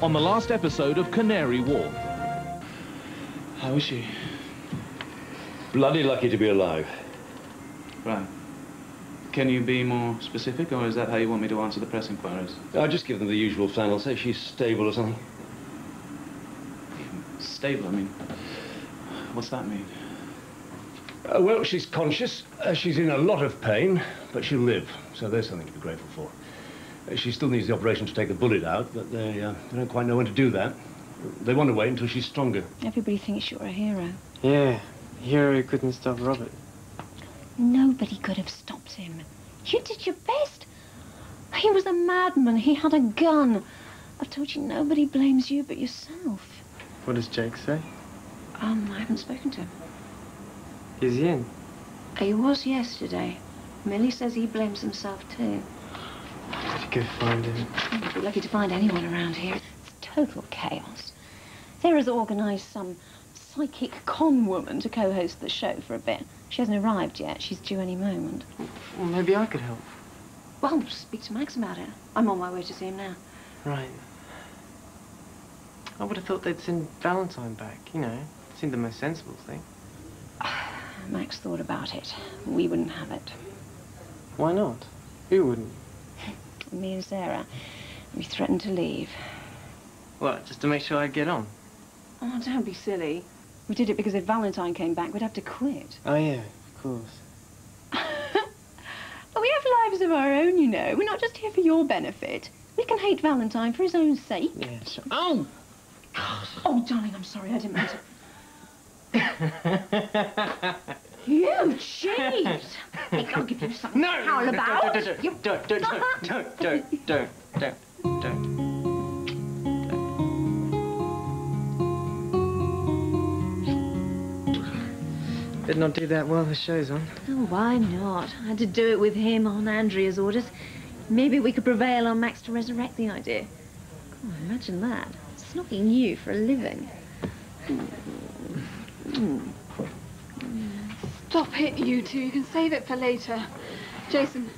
on the last episode of Canary Wharf. How is she? Bloody lucky to be alive. Right. Can you be more specific, or is that how you want me to answer the press inquiries? I'll just give them the usual flannel. Say she's stable or something. Stable, I mean... What's that mean? Well, she's conscious. She's in a lot of pain, but she'll live. So there's something to be grateful for. She still needs the operation to take the bullet out, but they don't quite know when to do that. They want to wait until she's stronger. Everybody thinks you're a hero. Yeah, a hero who couldn't stop Robert. Nobody could have stopped him. You did your best. He was a madman. He had a gun. I've told you nobody blames you but yourself. What does Jake say? I haven't spoken to him. Is he in? He was yesterday. Millie says he blames himself too. I'd go find him. You'd be lucky to find anyone around here. It's total chaos. Sarah's organised some psychic con woman to co-host the show for a bit. She hasn't arrived yet. She's due any moment. Well, maybe I could help. Well, speak to Max about it. I'm on my way to see him now. Right. I would have thought they'd send Valentine back, you know. Seemed the most sensible thing. Max thought about it. We wouldn't have it. Why not? Who wouldn't? Me and Sarah. We threatened to leave. What, just to make sure I'd get on? Oh, don't be silly. We did it because if Valentine came back, we'd have to quit. Oh, yeah, of course. But we have lives of our own, you know. We're not just here for your benefit. We can hate Valentine for his own sake. Yeah, sure. Oh! God. Oh, darling, I'm sorry. I didn't mean to... You cheat! Hey, I'll give you something to howl about. Don't. Did not do that while the show's on. Oh, why not? I had to do it with him on Andrea's orders. Maybe we could prevail on Max to resurrect the idea. Oh, imagine that. Snogging you for a living. Stop it, you two. You can save it for later. Jason,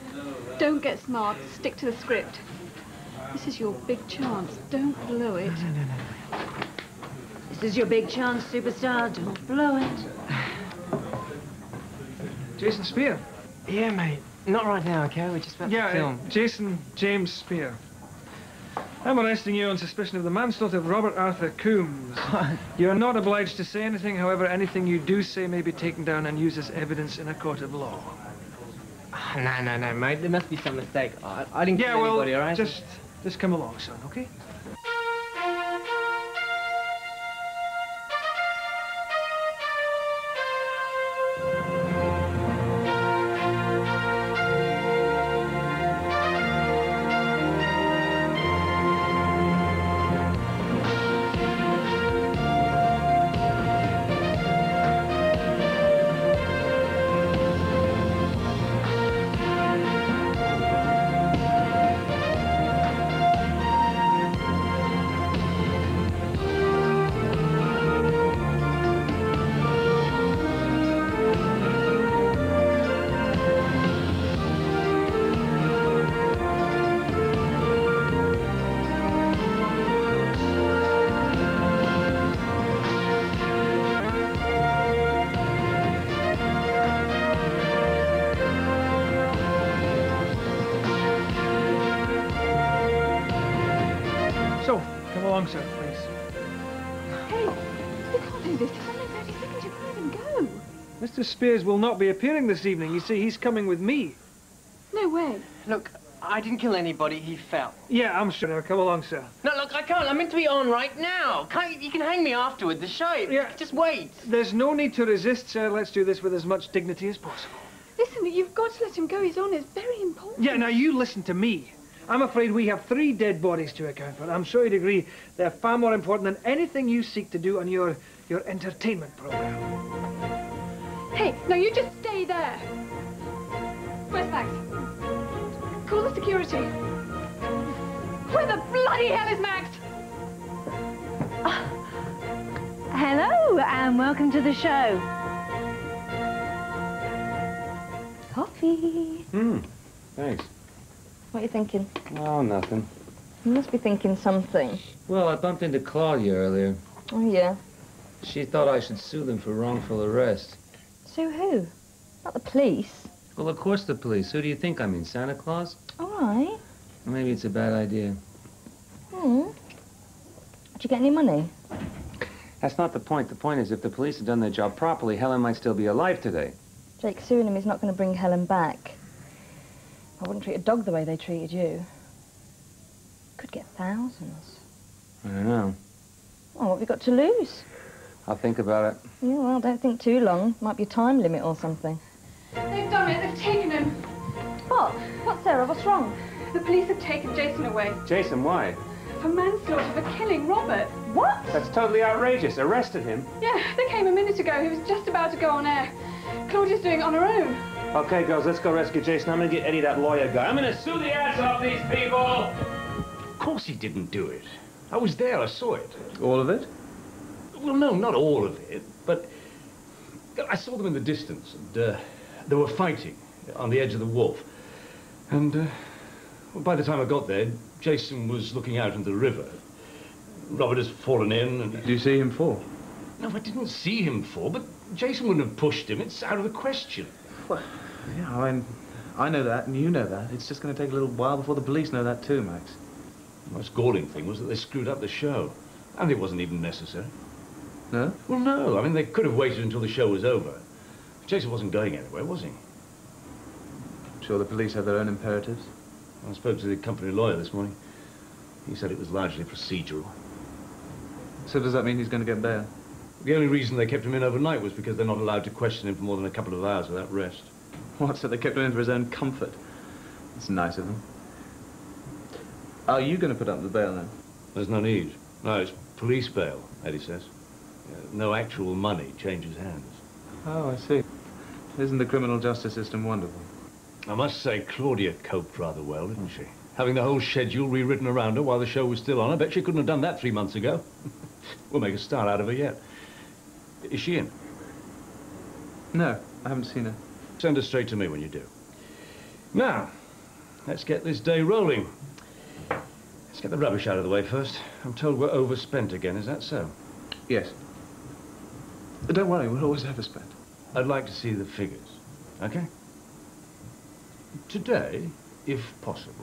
don't get smart. Stick to the script. This is your big chance. Don't blow it. No. This is your big chance, superstar. Don't blow it. Jason Spear. Yeah, mate. Not right now, okay? We're just about to film. Jason James Spear. I'm arresting you on suspicion of the manslaughter of Robert Arthur Coombs. You are not obliged to say anything. However, anything you do say may be taken down and used as evidence in a court of law. No, mate. There must be some mistake. I didn't kill anybody, all right? Just come along, son, okay? So, come along, sir, please. Hey, you can't do this. It's only 30 seconds. You can't even go. Mr. Spears will not be appearing this evening. You see, he's coming with me. No way. Look, I didn't kill anybody. He fell. Yeah, I'm sure. Now, come along, sir. No, look, I can't. I'm meant to be on right now. You can hang me afterward. The show. Yeah. Just wait. There's no need to resist, sir. Let's do this with as much dignity as possible. Listen, you've got to let him go. He's on. It's very important. Yeah, now you listen to me. I'm afraid we have 3 dead bodies to account for. I'm sure you'd agree they're far more important than anything you seek to do on your entertainment program. Hey, no, you just stay there. Where's Max? Call the security. Where the bloody hell is Max? Hello, and welcome to the show. Coffee. Thanks. What are you thinking? Oh, nothing. You must be thinking something. Well, I bumped into Claudia earlier. Oh, yeah? She thought I should sue them for wrongful arrest. Sue who? Not the police. Well, of course the police. Who do you think I mean, Santa Claus? All right. Well, maybe it's a bad idea. Did you get any money? That's not the point. The point is, if the police had done their job properly, Helen might still be alive today. Jake suing him is not going to bring Helen back. I wouldn't treat a dog the way they treated you. Could get thousands. I don't know. Oh, what have you got to lose? I'll think about it. Yeah, well, don't think too long. Might be a time limit or something. They've done it. They've taken him. What? What, Sarah? What's wrong? The police have taken Jason away. Jason, why? For manslaughter, for killing Robert. What? That's totally outrageous. Arrested him. Yeah, they came a minute ago. He was just about to go on air. Claudia's doing it on her own. Okay, girls, let's go rescue Jason. I'm gonna get Eddie, that lawyer guy. I'm gonna sue the ass off these people! Of course he didn't do it. I was there, I saw it. All of it? Well, no, not all of it, but I saw them in the distance, and they were fighting on the edge of the wharf. And well, by the time I got there, Jason was looking out into the river. Robert has fallen in, and... Did you see him fall? No, I didn't see him fall, but Jason wouldn't have pushed him. It's out of the question. Well, yeah, I know that, and you know that. It's just going to take a little while before the police know that too, Max. The most galling thing was that they screwed up the show. And it wasn't even necessary. No? Well, no. I mean, they could have waited until the show was over. Jason wasn't going anywhere, was he? Sure the police have their own imperatives? I spoke to the company lawyer this morning. He said it was largely procedural. So does that mean he's going to get bail? The only reason they kept him in overnight was because they're not allowed to question him for more than a couple of hours without rest. What, so they kept him in for his own comfort? That's nice of them. Are you going to put up the bail then? There's no need. No, it's police bail, Eddie says. No actual money changes hands. Oh, I see. Isn't the criminal justice system wonderful? I must say, Claudia coped rather well, didn't she? Having the whole schedule rewritten around her while the show was still on. I bet she couldn't have done that 3 months ago. We'll make a star out of her yet. Is she in? No, I haven't seen her. Send her straight to me when you do. Now, let's get this day rolling. Let's get the rubbish out of the way first. I'm told we're overspent again, is that so? Yes. Don't worry, we'll always overspend. I'd like to see the figures, okay? Today, if possible.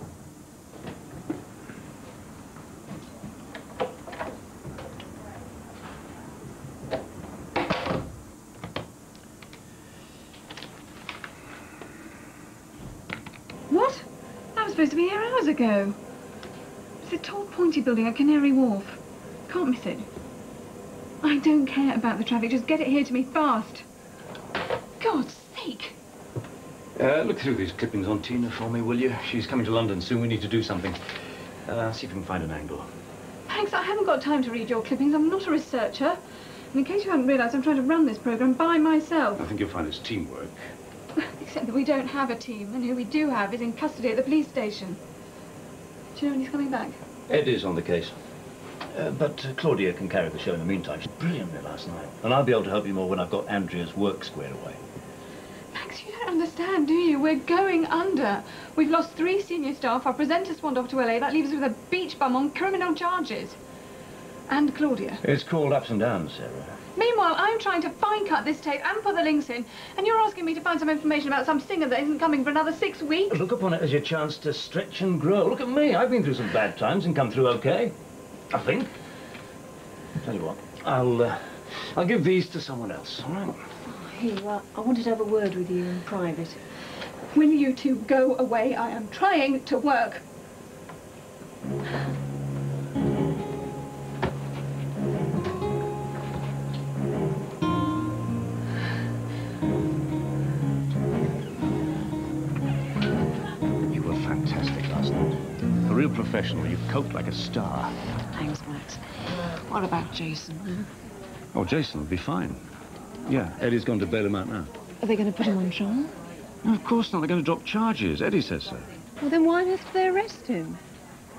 What? That was supposed to be here hours ago. It's a tall, pointy building at Canary Wharf. Can't miss it. I don't care about the traffic. Just get it here to me fast. God's sake. Look through these clippings on Tina for me, will you? She's coming to London soon. We need to do something. See if we can find an angle. Thanks, I haven't got time to read your clippings. I'm not a researcher. And in case you hadn't realised, I'm trying to run this programme by myself. I think you'll find it's teamwork. Except that we don't have a team, and who we do have is in custody at the police station. Do you know when he's coming back? Ed is on the case. But Claudia can carry the show in the meantime. She's brilliant there last night. And I'll be able to help you more when I've got Andrea's work squared away. Max, you don't understand, do you? We're going under. We've lost 3 senior staff. Our presenter swaned off to LA. That leaves us with a beach bum on criminal charges. And Claudia. It's called ups and downs, Sarah. Meanwhile, I'm trying to fine-cut this tape and put the links in, and you're asking me to find some information about some singer that isn't coming for another 6 weeks? Look upon it as your chance to stretch and grow. Look at me. I've been through some bad times and come through okay. I think. Tell you what, I'll give these to someone else, all right? Here you are. I wanted to have a word with you in private. Will you two go away? I am trying to work. You were fantastic last night. A real professional. You coped like a star. Thanks, Max. What about Jason? Oh, Jason will be fine. Yeah, Eddie's gone to bail him out now. Are they going to put him on trial? No, of course not. They're going to drop charges. Eddie says so. Well, then why must they arrest him?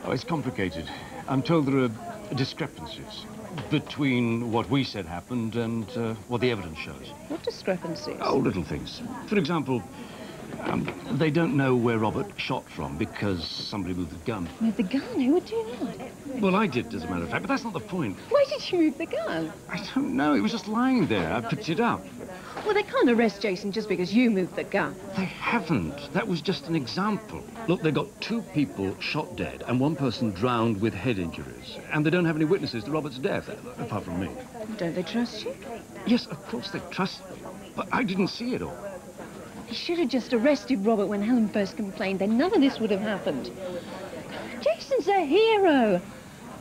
Oh, it's complicated. I'm told there are discrepancies between what we said happened and what the evidence shows. What discrepancies? Oh, little things. For example, They don't know where Robert shot from because somebody moved the gun. Moved the gun? Who would do that? Well, I did, as a matter of fact, but that's not the point. Why did you move the gun? I don't know. It was just lying there. I picked it up. Well, they can't arrest Jason just because you moved the gun. They haven't. That was just an example. Look, they got 2 people shot dead and 1 person drowned with head injuries. And they don't have any witnesses to Robert's death, apart from me. Don't they trust you? Yes, of course they trust me. But I didn't see it all. You should have just arrested Robert when Helen first complained. Then none of this would have happened. Jason's a hero.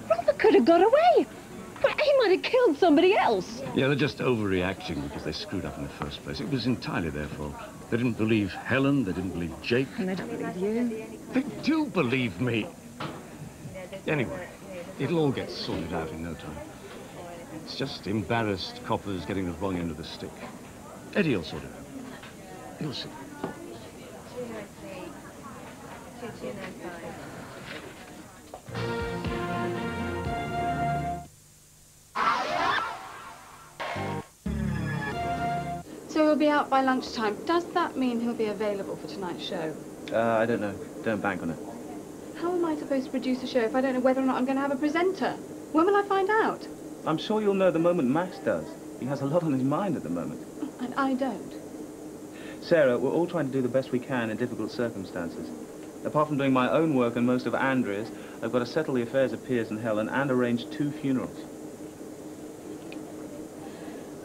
Robert could have got away. But he might have killed somebody else. Yeah, they're just overreacting because they screwed up in the first place. It was entirely their fault. They didn't believe Helen, they didn't believe Jake. And they don't believe you. They do believe me. Anyway, it'll all get sorted out in no time. It's just embarrassed coppers getting the wrong end of the stick. Eddie will sort it out. You'll see. So he'll be out by lunchtime. Does that mean he'll be available for tonight's show? I don't know. Don't bank on it. How am I supposed to produce a show if I don't know whether or not I'm going to have a presenter? When will I find out? I'm sure you'll know the moment Max does. He has a lot on his mind at the moment. And I don't. Sarah, we're all trying to do the best we can in difficult circumstances. Apart from doing my own work and most of Andrea's, I've got to settle the affairs of Piers and Helen and arrange 2 funerals.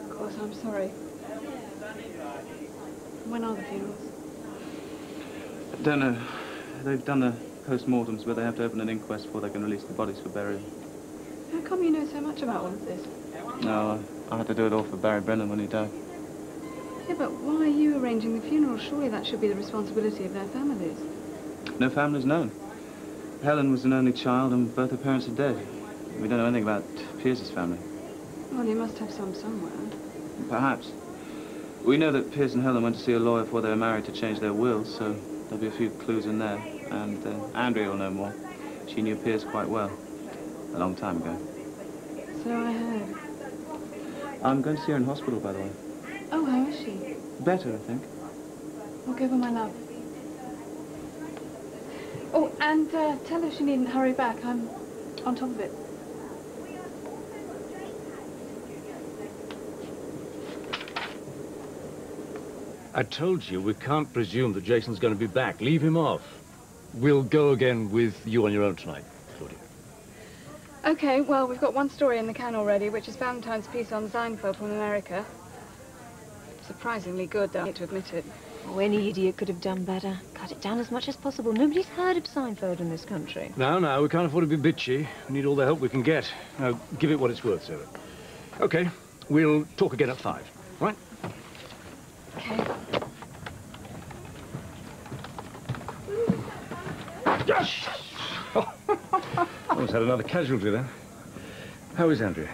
Of course, I'm sorry. When are the funerals? Don't know. They've done the post-mortems, but they have to open an inquest before they can release the bodies for burial. How come you know so much about all of this? No, I had to do it all for Barry Brennan when he died. Yeah, but why are you arranging the funeral? Surely that should be the responsibility of their families. No family's known. Helen was an only child and both her parents are dead. We don't know anything about Pierce's family. Well, you must have some somewhere. Perhaps. We know that Pierce and Helen went to see a lawyer before they were married to change their wills, so there'll be a few clues in there. And Andrea will know more. She knew Pierce quite well. A long time ago. So I heard. I'm going to see her in hospital, by the way. Oh, how is she? Better, I think. I'll give her my love. Oh, and tell her she needn't hurry back. I'm on top of it. I told you we can't presume that Jason's going to be back. Leave him off. We'll go again with you on your own tonight, Claudia. Okay, well, we've got one story in the can already, which is Valentine's piece on Seinfeld from America. Surprisingly good, though, I hate to admit it. Oh, any idiot could have done better. Cut it down as much as possible. Nobody's heard of Seinfeld in this country. No, we can't afford to be bitchy. We need all the help we can get. Now, give it what it's worth, Sarah. Okay, we'll talk again at 5, right? Okay. Yes! Almost had another casualty there. How is Andrea?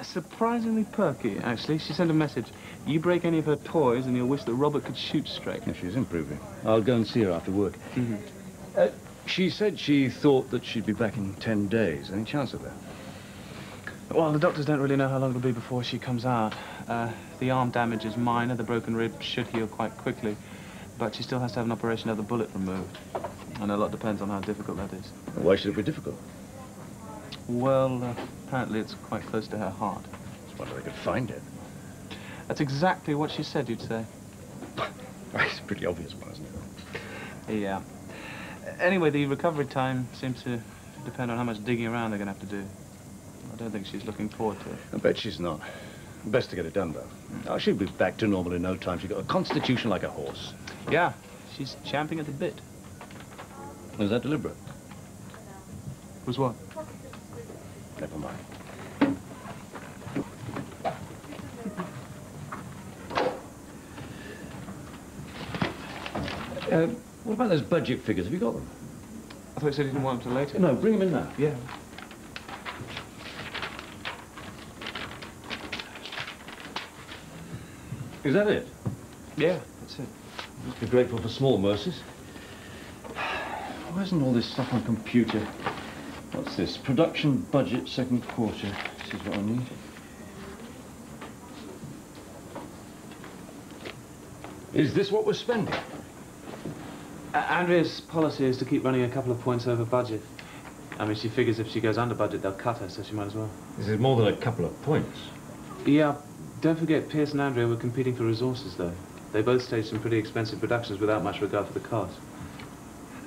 Surprisingly perky, actually. She sent a message. You break any of her toys and you'll wish that Robert could shoot straight. Yeah, she's improving. I'll go and see her after work. Mm-hmm. She said she thought that she'd be back in 10 days. Any chance of that? Well, the doctors don't really know how long it'll be before she comes out. The arm damage is minor. The broken rib should heal quite quickly. But she still has to have an operation to have the bullet removed. And a lot depends on how difficult that is. Why should it be difficult? Well, apparently it's quite close to her heart. Just wonder if they could find it. That's exactly what she said you'd say. It's a pretty obvious one, isn't it? Yeah. Anyway, the recovery time seems to depend on how much digging around they're going to have to do. I don't think she's looking forward to it. I bet she's not. Best to get it done, though. Oh, she'll be back to normal in no time. She's got a constitution like a horse. Yeah, she's champing at the bit. Was that deliberate? Was what? Never mind. What about those budget figures? Have you got them? I thought you said you didn't want them till later. No, bring them in now. Yeah. Is that it? Yeah, that's it. Must be grateful for small mercies. Why isn't all this stuff on computer? What's this? Production budget, second quarter. This is what I need. Is this what we're spending? Andrea's policy is to keep running a couple of points over budget. I mean, she figures if she goes under budget, they'll cut her, so she might as well. This is more than a couple of points. Yeah, don't forget, Pierce and Andrea were competing for resources, though. They both staged some pretty expensive productions without much regard for the cost.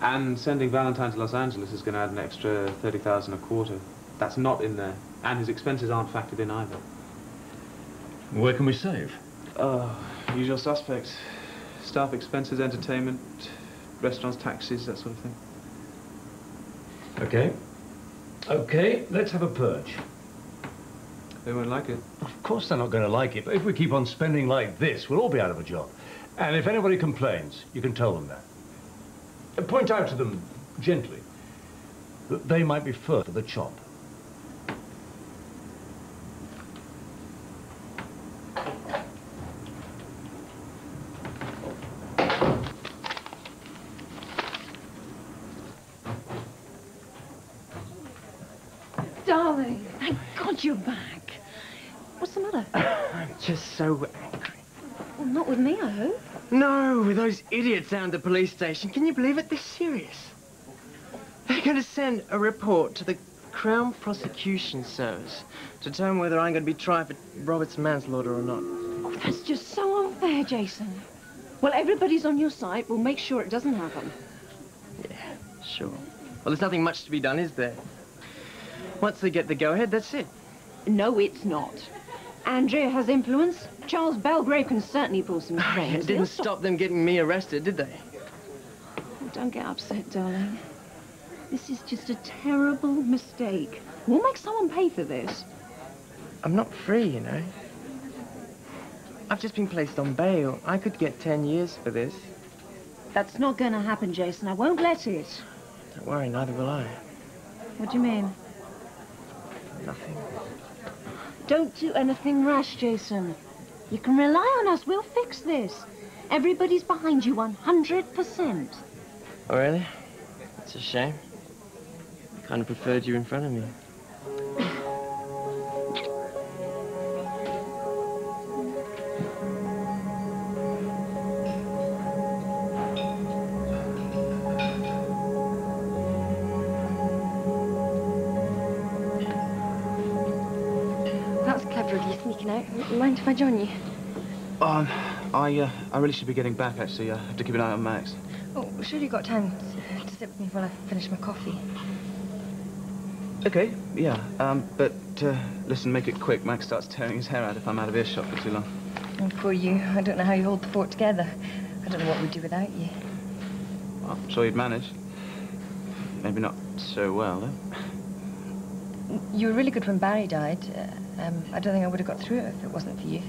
And sending Valentine to Los Angeles is going to add an extra $30,000 a quarter. That's not in there. And his expenses aren't factored in either. Where can we save? Usual suspects. Staff expenses, entertainment, restaurants, taxis, that sort of thing. Okay. Okay, let's have a purge. They won't like it. Of course they're not going to like it, but if we keep on spending like this, we'll all be out of a job. And if anybody complains, you can tell them that. And point out to them, gently, that they might be first for the chop. Darling, thank God you're back. What's the matter? I'm just so angry. Well, not with me, I hope. No, with those idiots down at the police station. Can you believe it? They're serious. They're going to send a report to the Crown Prosecution Service to determine whether I'm going to be tried for Robert's manslaughter or not. Oh, that's just so unfair, Jason. Well, everybody's on your side. We'll make sure it doesn't happen. Yeah, sure. Well, there's nothing much to be done, is there? Once they get the go-ahead, that's it. No, it's not. Andrea has influence. Charles Belgrave can certainly pull some strings. It didn't stop them getting me arrested, did they? Oh, don't get upset, darling. This is just a terrible mistake. We'll make someone pay for this. I'm not free, you know. I've just been placed on bail. I could get 10 years for this. That's not going to happen, Jason. I won't let it. Don't worry, neither will I. What do you mean? Nothing. Don't do anything rash, Jason. You can rely on us. We'll fix this. Everybody's behind you 100%. Oh, really? That's a shame. I kind of preferred you in front of me. That's clever of you sneaking out. Mind if I join you? I really should be getting back, actually. I have to keep an eye on Max. Oh, sure you got time to sit with me while I finish my coffee. Okay, yeah. But listen, make it quick. Max starts tearing his hair out if I'm out of earshot for too long. Oh, poor you. I don't know how you hold the fort together. I don't know what we'd do without you. Well, I'm sure you'd manage. Maybe not so well, though. You were really good when Barry died. I don't think I would have got through it if it wasn't for you.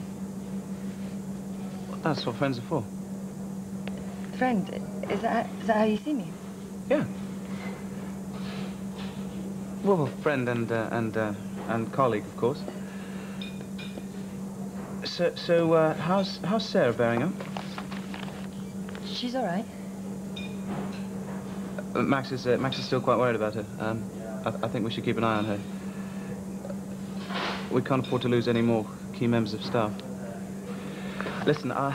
Well, that's what friends are for. Friend, is that how you see me? Yeah. Well, friend and colleague, of course. So, how's Sarah bearing up? She's all right. Max is still quite worried about her. I think we should keep an eye on her. We can't afford to lose any more key members of staff. Listen, I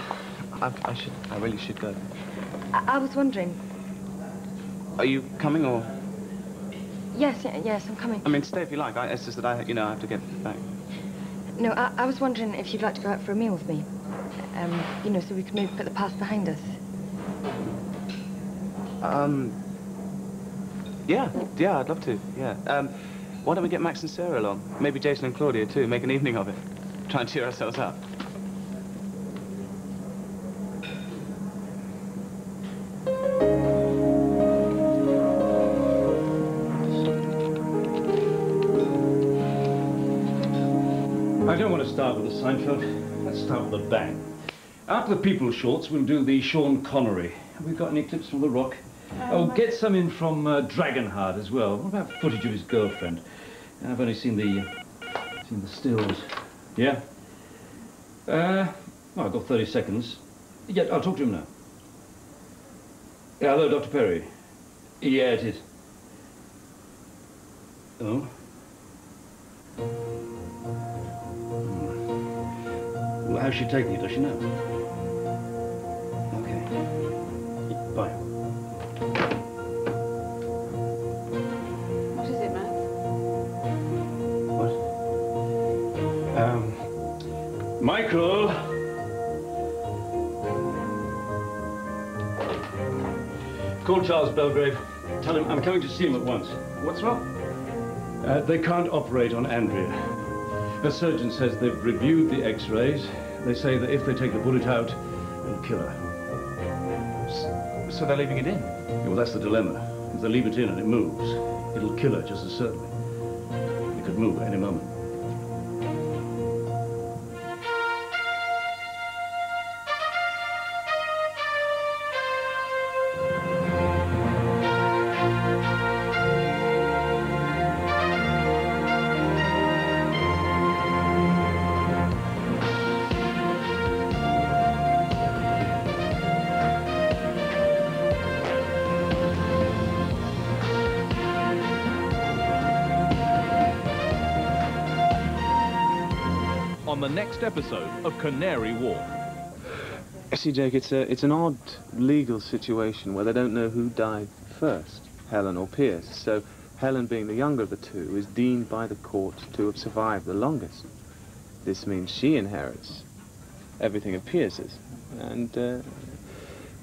really should go. I was wondering. Are you coming or? Yes, I'm coming. I mean, stay if you like. It's just that I have to get back. No, I was wondering if you'd like to go out for a meal with me. So we could maybe put the past behind us. Yeah, I'd love to, yeah. Why don't we get Max and Sarah along? Maybe Jason and Claudia, too. Make an evening of it. Try and cheer ourselves up. I don't want to start with the Seinfeld. Let's start with a bang. After the people shorts, we'll do the Sean Connery. Have we got any clips from The Rock? Get some in from Dragonheart as well. What about footage of his girlfriend? I've only seen the stills. Yeah? Well, I've got 30 seconds. Yeah, I'll talk to him now. Yeah, hello, Dr. Perry. Yeah, it is. Oh? Well, how's she taking it? Does she know? Okay. Bye. Michael! Call Charles Belgrave. Tell him I'm coming to see him at once. What's wrong? They can't operate on Andrea. The surgeon says they've reviewed the x-rays. They say that if they take the bullet out, it'll kill her. So they're leaving it in? Yeah, well, that's the dilemma. If they leave it in and it moves, it'll kill her just as certainly. It could move at any moment. On the next episode of Canary Wharf. See, Jake, it's an odd legal situation where they don't know who died first, Helen or Pierce. So Helen, being the younger of the two, is deemed by the court to have survived the longest. This means she inherits everything of Pierce's. And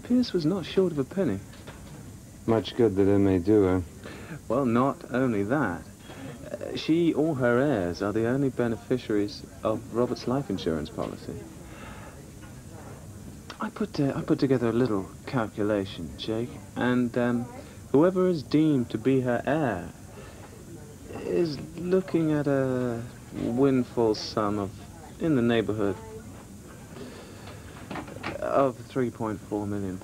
Pierce was not short of a penny. Much good that it may do her. Well, not only that. She or her heirs are the only beneficiaries of Robert's life insurance policy. I put together a little calculation, Jake, and whoever is deemed to be her heir is looking at a windfall sum of in the neighborhood of £3.4 million.